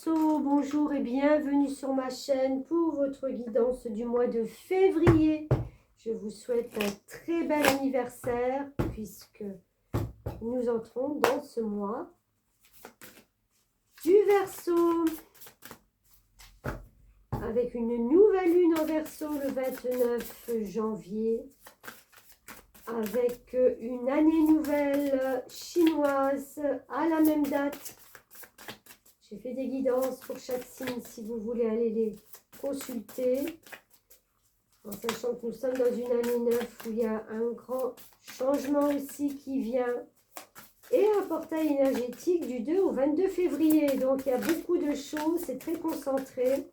Verseau, bonjour et bienvenue sur ma chaîne pour votre guidance du mois de février. Je vous souhaite un très bel anniversaire puisque nous entrons dans ce mois du Verseau. Avec une nouvelle lune en Verseau le 29 janvier. Avec une année nouvelle chinoise à la même date. J'ai fait des guidances pour chaque signe si vous voulez aller les consulter. En sachant que nous sommes dans une année 9 où il y a un grand changement aussi qui vient. Et un portail énergétique du 2 au 22 février. Donc il y a beaucoup de choses, c'est très concentré.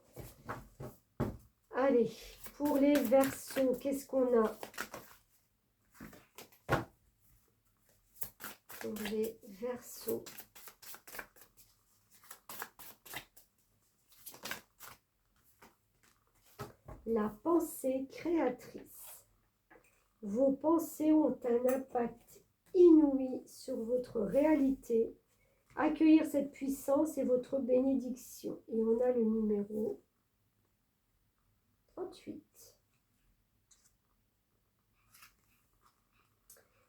Allez, pour les Verseaux, qu'est-ce qu'on a? Pour les Verseaux. La pensée créatrice. Vos pensées ont un impact inouï sur votre réalité. Accueillir cette puissance est votre bénédiction. Et on a le numéro 38.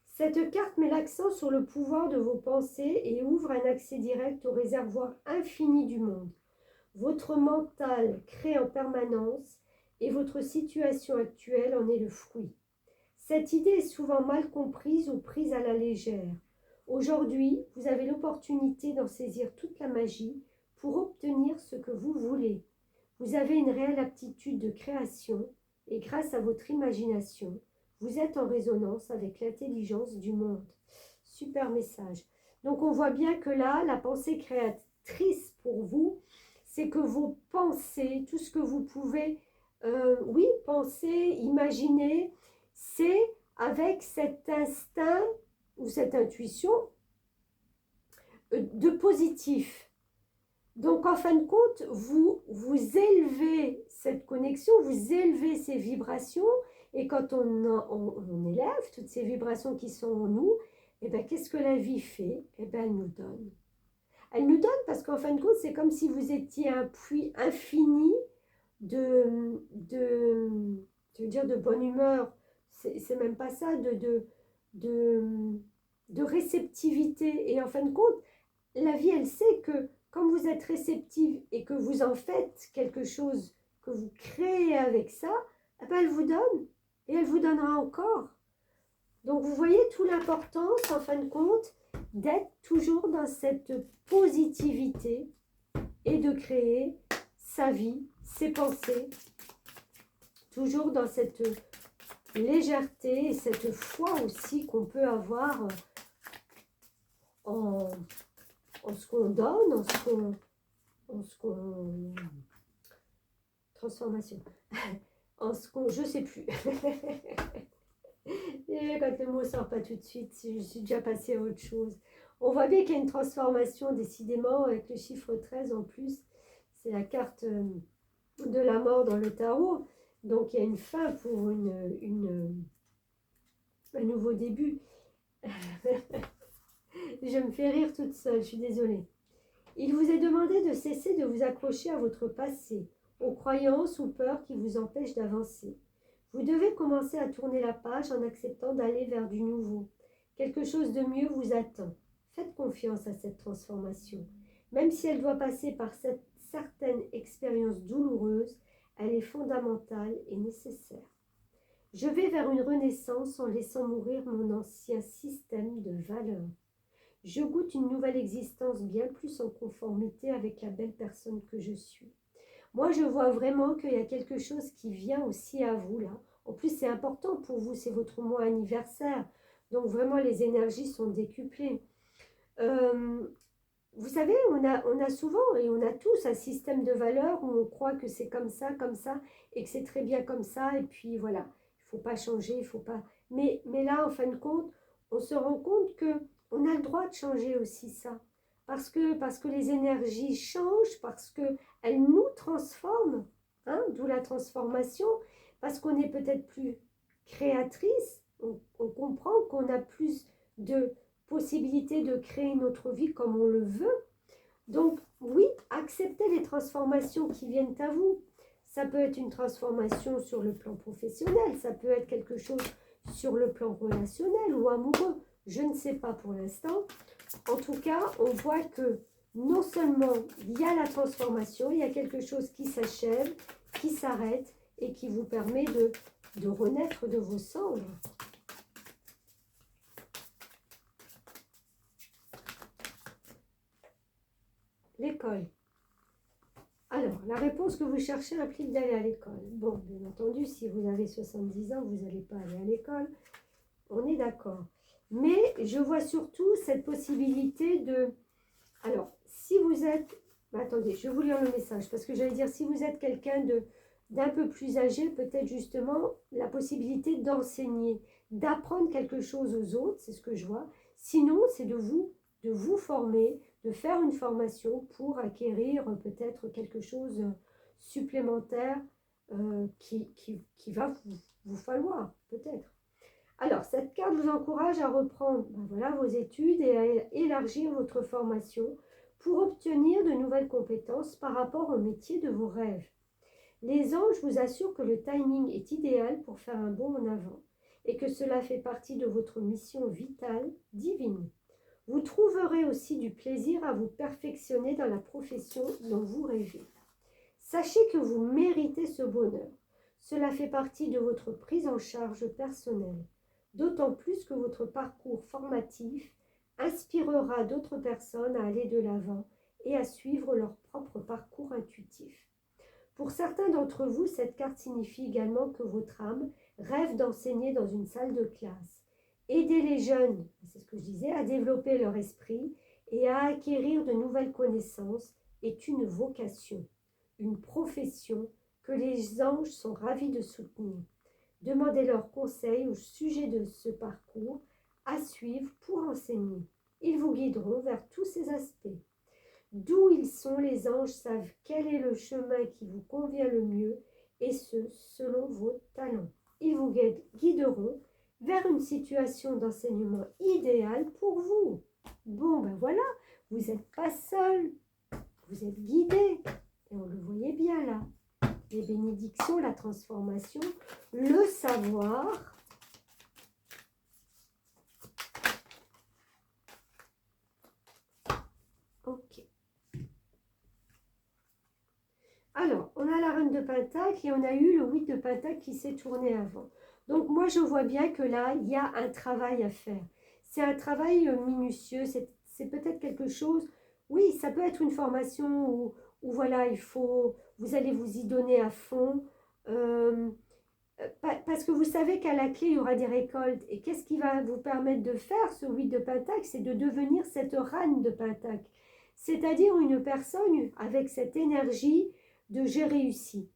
Cette carte met l'accent sur le pouvoir de vos pensées et ouvre un accès direct au réservoir infini du monde. Votre mental crée en permanence et votre situation actuelle en est le fruit. Cette idée est souvent mal comprise ou prise à la légère. Aujourd'hui, vous avez l'opportunité d'en saisir toute la magie pour obtenir ce que vous voulez. Vous avez une réelle aptitude de création et grâce à votre imagination, vous êtes en résonance avec l'intelligence du monde. Super message. Donc on voit bien que là, la pensée créatrice pour vous, c'est que vos pensées, tout ce que vous pouvez, oui, penser, imaginer, c'est avec cet instinct ou cette intuition de positif. Donc, en fin de compte, vous élevez cette connexion, vous élevez ces vibrations, et quand on élève toutes ces vibrations qui sont en nous, eh bien, qu'est-ce que la vie fait? Eh bien, elle nous donne. Elle nous donne parce qu'en fin de compte, c'est comme si vous étiez un puits infini de je veux dire, de bonne humeur. C'est même pas ça, de réceptivité. Et en fin de compte, la vie, elle sait que quand vous êtes réceptive et que vous en faites quelque chose, que vous créez avec ça, eh ben elle vous donne. Et elle vous donnera encore. Donc, vous voyez toute l'importance, en fin de compte, d'être toujours dans cette positivité et de créer sa vie, ses pensées, toujours dans cette légèreté et cette foi aussi qu'on peut avoir en ce qu'on donne, en ce qu'on transformation, en ce qu'on, je sais plus. Et quand le mot sort pas tout de suite, je suis déjà passée à autre chose. On voit bien qu'il y a une transformation décidément avec le chiffre 13 en plus. C'est la carte de la mort dans le tarot. Donc il y a une fin pour un nouveau début. Je me fais rire toute seule, je suis désolée. Il vous est demandé de cesser de vous accrocher à votre passé, aux croyances ou peurs qui vous empêchent d'avancer. Vous devez commencer à tourner la page en acceptant d'aller vers du nouveau. Quelque chose de mieux vous attend. Faites confiance à cette transformation. Même si elle doit passer par cette certaine expérience douloureuse, elle est fondamentale et nécessaire. Je vais vers une renaissance en laissant mourir mon ancien système de valeurs. Je goûte une nouvelle existence bien plus en conformité avec la belle personne que je suis. Moi, je vois vraiment qu'il y a quelque chose qui vient aussi à vous, là. En plus, c'est important pour vous, c'est votre mois anniversaire. Donc, vraiment, les énergies sont décuplées. Vous savez, on a souvent, et on a tous, un système de valeurs où on croit que c'est comme ça, et que c'est très bien comme ça, et puis voilà. Il ne faut pas changer, il ne faut pas... Mais là, en fin de compte, on se rend compte qu'on a le droit de changer aussi ça. Parce que les énergies changent, parce qu'elles nous transforment, hein, d'où la transformation, parce qu'on est peut-être plus créatrice, on comprend qu'on a plus de possibilités de créer notre vie comme on le veut. Donc oui, acceptez les transformations qui viennent à vous. Ça peut être une transformation sur le plan professionnel, ça peut être quelque chose sur le plan relationnel ou amoureux. Je ne sais pas pour l'instant. En tout cas, on voit que non seulement il y a la transformation, il y a quelque chose qui s'achève, qui s'arrête et qui vous permet de renaître de vos cendres. L'école. Alors, la réponse que vous cherchez implique d'aller à l'école. Bon, bien entendu, si vous avez 70 ans, vous n'allez pas aller à l'école. On est d'accord. Mais je vois surtout cette possibilité de... Alors, si vous êtes... Attendez, je vais vous lire le message. Parce que j'allais dire, si vous êtes quelqu'un d'un peu plus âgé, peut-être justement la possibilité d'enseigner, d'apprendre quelque chose aux autres, c'est ce que je vois. Sinon, c'est de vous former, de faire une formation pour acquérir peut-être quelque chose supplémentaire qui va vous falloir, peut-être. Alors, cette carte vous encourage à reprendre voilà, vos études et à élargir votre formation pour obtenir de nouvelles compétences par rapport au métier de vos rêves. Les anges vous assurent que le timing est idéal pour faire un bond en avant et que cela fait partie de votre mission vitale divine. Vous trouverez aussi du plaisir à vous perfectionner dans la profession dont vous rêvez. Sachez que vous méritez ce bonheur. Cela fait partie de votre prise en charge personnelle, d'autant plus que votre parcours formatif inspirera d'autres personnes à aller de l'avant et à suivre leur propre parcours intuitif. Pour certains d'entre vous, cette carte signifie également que votre âme rêve d'enseigner dans une salle de classe. Aider les jeunes, c'est ce que je disais, à développer leur esprit et à acquérir de nouvelles connaissances est une vocation, une profession que les anges sont ravis de soutenir. Demandez leurs conseils au sujet de ce parcours à suivre pour enseigner. Ils vous guideront vers tous ces aspects. D'où ils sont, les anges savent quel est le chemin qui vous convient le mieux et ce, selon vos talents. Ils vous guideront vers une situation d'enseignement idéale pour vous. Bon, ben voilà, vous n'êtes pas seul, vous êtes guidé. Et on le voyait bien là. Les bénédictions, la transformation, le savoir. Ok. Alors, on a la reine de Pentacle et on a eu le 8 de Pentacle qui s'est tourné avant. Donc, moi, je vois bien que là, il y a un travail à faire. C'est un travail minutieux, c'est peut-être quelque chose... Oui, ça peut être une formation où voilà, vous allez vous y donner à fond. Parce que vous savez qu'à la clé, il y aura des récoltes. Et qu'est-ce qui va vous permettre de faire ce 8 de Pentacle? C'est de devenir cette reine de Pentacle. C'est-à-dire une personne avec cette énergie de j'ai réussi.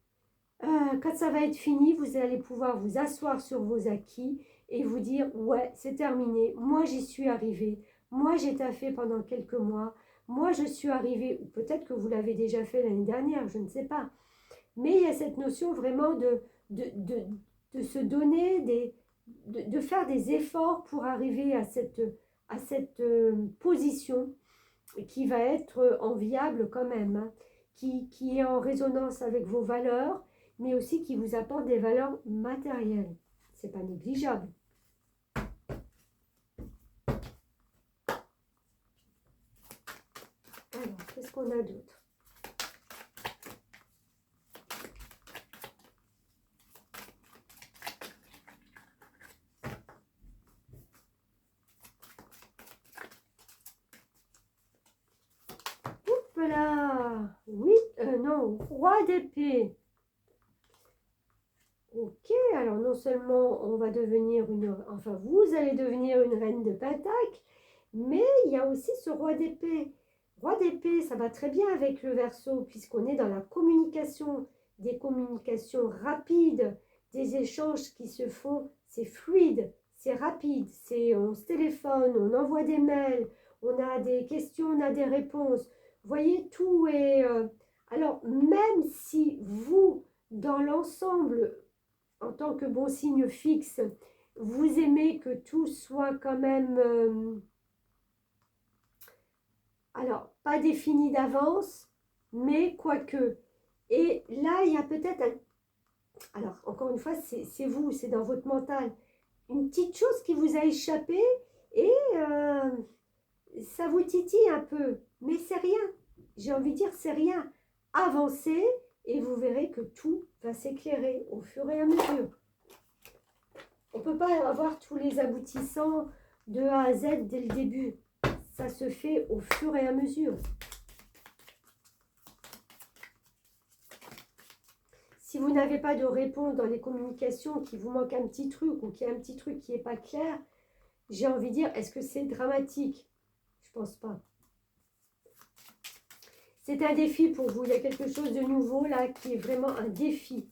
Quand ça va être fini, vous allez pouvoir vous asseoir sur vos acquis et vous dire ouais, c'est terminé, moi j'y suis arrivée, moi j'ai taffé pendant quelques mois, moi je suis arrivée, ou peut-être que vous l'avez déjà fait l'année dernière, je ne sais pas. Mais il y a cette notion vraiment de se donner, de faire des efforts pour arriver à cette position qui va être enviable quand même, hein, qui est en résonance avec vos valeurs, mais aussi qui vous apporte des valeurs matérielles. C'est pas négligeable. Alors, qu'est-ce qu'on a d'autre? Là, oui, non, roi d'épée. Ok, alors non seulement on va devenir enfin vous allez devenir une reine de Pentacle, mais il y a aussi ce roi d'épée. Roi d'épée, ça va très bien avec le Verseau, puisqu'on est dans la communication, des communications rapides, des échanges qui se font, c'est fluide, c'est rapide, on se téléphone, on envoie des mails, on a des questions, on a des réponses. Vous voyez, tout est... alors, même si vous, dans l'ensemble, en tant que bon signe fixe, vous aimez que tout soit quand même... alors, pas défini d'avance, mais quoique. Et là, il y a peut-être un... Alors, encore une fois, c'est vous, c'est dans votre mental. Une petite chose qui vous a échappé et ça vous titille un peu. Mais c'est rien. J'ai envie de dire, c'est rien. Avancez et vous verrez que tout va s'éclairer au fur et à mesure. On ne peut pas avoir tous les aboutissants de A à Z dès le début. Ça se fait au fur et à mesure. Si vous n'avez pas de réponse dans les communications, qu'il vous manque un petit truc ou qu'il y a un petit truc qui n'est pas clair, j'ai envie de dire, est-ce que c'est dramatique? Je pense pas. C'est un défi pour vous. Il y a quelque chose de nouveau là qui est vraiment un défi.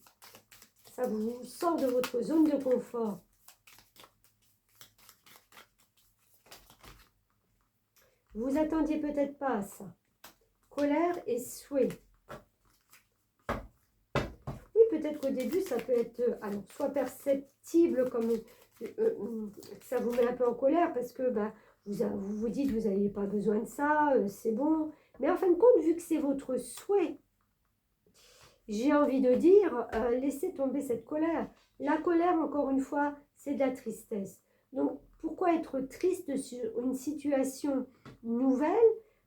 Ça vous sort de votre zone de confort. Vous attendiez peut-être pas à ça. Colère et souhait. Oui, peut-être qu'au début, ça peut être alors, soit perceptible comme ça vous met un peu en colère parce que bah, vous dites vous n'avez pas besoin de ça, c'est bon. Mais en fin de compte, vu que c'est votre souhait, j'ai envie de dire, laissez tomber cette colère. La colère, encore une fois, c'est de la tristesse. Donc, pourquoi être triste sur une situation nouvelle?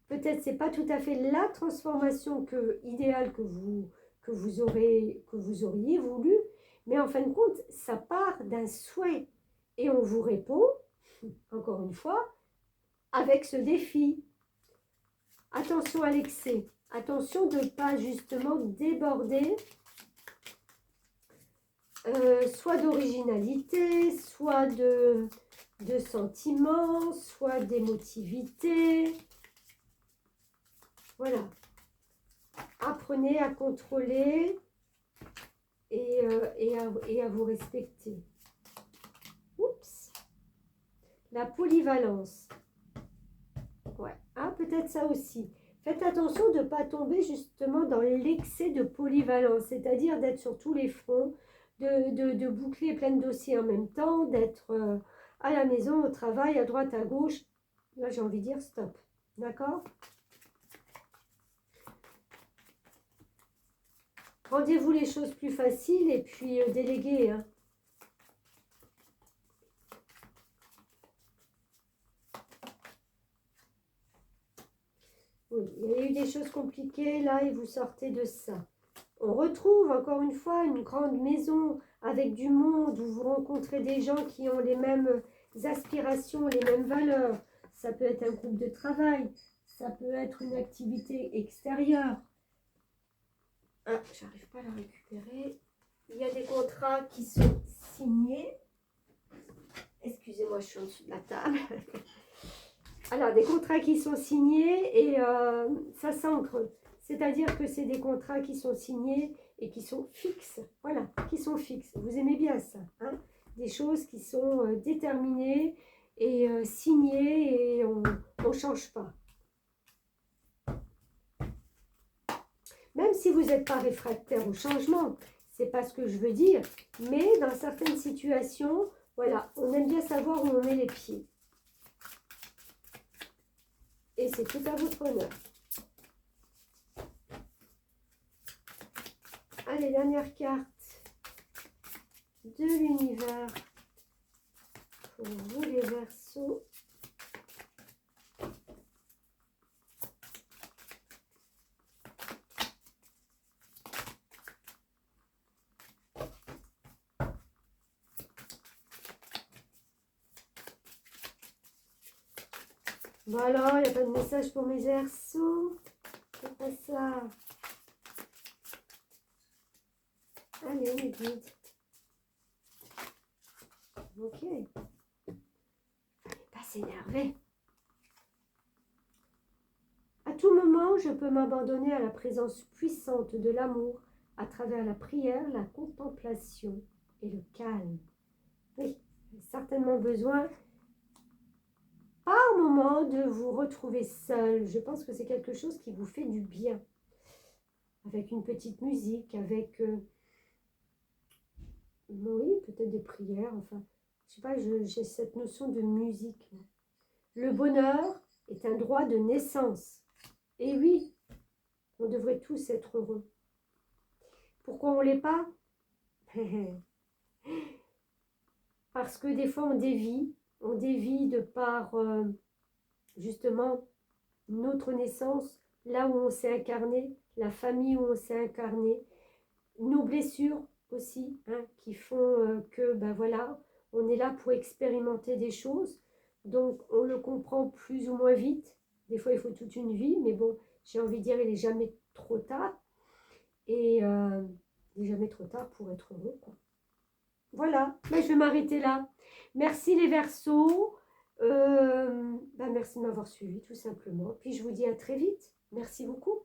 Peut-être c'est pas tout à fait la transformation idéale que vous auriez voulu, mais en fin de compte, ça part d'un souhait. Et on vous répond, encore une fois, avec ce défi. Attention à l'excès. Attention de ne pas justement déborder soit d'originalité, soit de sentiments, soit d'émotivité. Voilà. Apprenez à contrôler et à vous respecter. Oups. La polyvalence. Ouais. Ah, peut-être ça aussi. Faites attention de ne pas tomber justement dans l'excès de polyvalence, c'est-à-dire d'être sur tous les fronts, de boucler plein de dossiers en même temps, d'être à la maison, au travail, à droite, à gauche. Là, j'ai envie de dire stop. D'accord? Rendez-vous les choses plus faciles et puis déléguez. Hein. Oui, il y a eu des choses compliquées là et vous sortez de ça. On retrouve encore une fois une grande maison avec du monde où vous rencontrez des gens qui ont les mêmes aspirations, les mêmes valeurs. Ça peut être un groupe de travail, ça peut être une activité extérieure. Ah, j'arrive pas à la récupérer. Il y a des contrats qui sont signés. Excusez-moi, je suis en dessous de la table. Alors, des contrats qui sont signés et ça s'ancre. C'est-à-dire que c'est des contrats qui sont signés et qui sont fixes. Voilà, qui sont fixes. Vous aimez bien ça, hein? Des choses qui sont déterminées et signées et on ne change pas. Même si vous n'êtes pas réfractaire au changement, c'est pas ce que je veux dire. Mais dans certaines situations, voilà, on aime bien savoir où on met les pieds. Et c'est tout à votre honneur. Allez, dernière carte de l'univers pour vous les Verseaux. Voilà, il n'y a pas de message pour mes Verseaux. C'est pas ça. Allez, mes guides. Ok. Pas s'énerver. À tout moment, je peux m'abandonner à la présence puissante de l'amour à travers la prière, la contemplation et le calme. Oui, j'ai certainement besoin par moment de vous retrouver seul. Je pense que c'est quelque chose qui vous fait du bien. Avec une petite musique, avec... oui, peut-être des prières, enfin... Je sais pas, j'ai cette notion de musique. Le bonheur est un droit de naissance. Et oui, On devrait tous être heureux. Pourquoi on ne l'est pas? Parce que des fois on dévie de par justement notre naissance, là où on s'est incarné, la famille où on s'est incarné, nos blessures aussi, hein, qui font que, ben voilà, on est là pour expérimenter des choses, donc on le comprend plus ou moins vite. Des fois il faut toute une vie, mais bon, j'ai envie de dire, il n'est jamais trop tard, et il n'est jamais trop tard pour être heureux, quoi. Voilà, ben, je vais m'arrêter là. Merci les Verseaux. Ben merci de m'avoir suivi tout simplement. Puis je vous dis à très vite. Merci beaucoup.